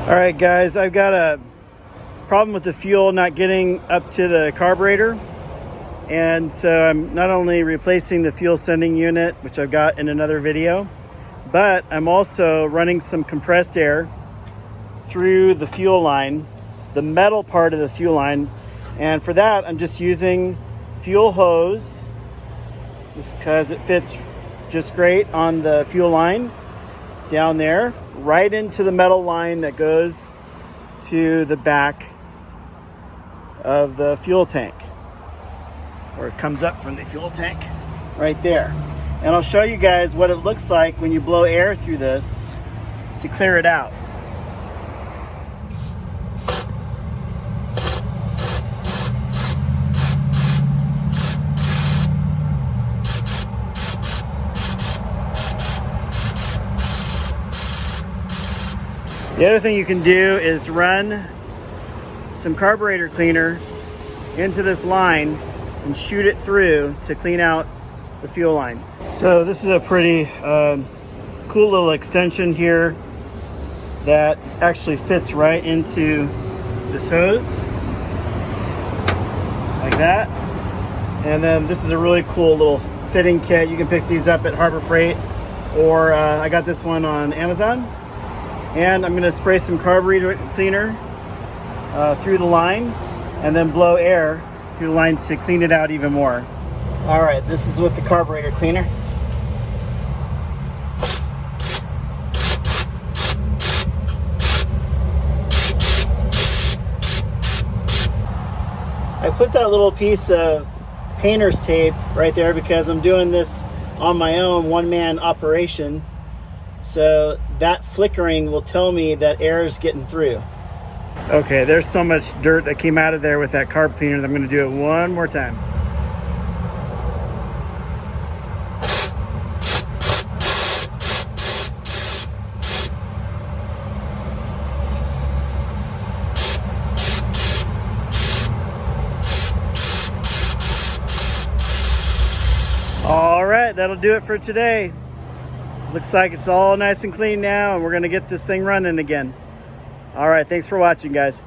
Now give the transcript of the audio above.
Alright guys, I've got a problem with the fuel not getting up to the carburetor. And so I'm not only replacing the fuel sending unit, which I've got in another video, but I'm also running some compressed air through the fuel line, the metal part of the fuel line. And for that, I'm just using fuel hose, just because it fits just great on the fuel line down there, right into the metal line that goes to the back of the fuel tank, or it comes up from the fuel tank right there. And I'll show you guys what it looks like when you blow air through this to clear it out. The other thing you can do is run some carburetor cleaner into this line and shoot it through to clean out the fuel line. So this is a pretty cool little extension here that actually fits right into this hose like that. And then this is a really cool little fitting kit. You can pick these up at Harbor Freight, or I got this one on Amazon. And I'm going to spray some carburetor cleaner through the line and then blow air through the line to clean it out even more. All right, this is with the carburetor cleaner. I put that little piece of painter's tape right there because I'm doing this on my own one-man operation. So that flickering will tell me that air is getting through. Okay, there's so much dirt that came out of there with that carb cleaner that I'm going to do it one more time. All right, that'll do it for today. Looks like it's all nice and clean now, and we're going to get this thing running again. All right, thanks for watching, guys.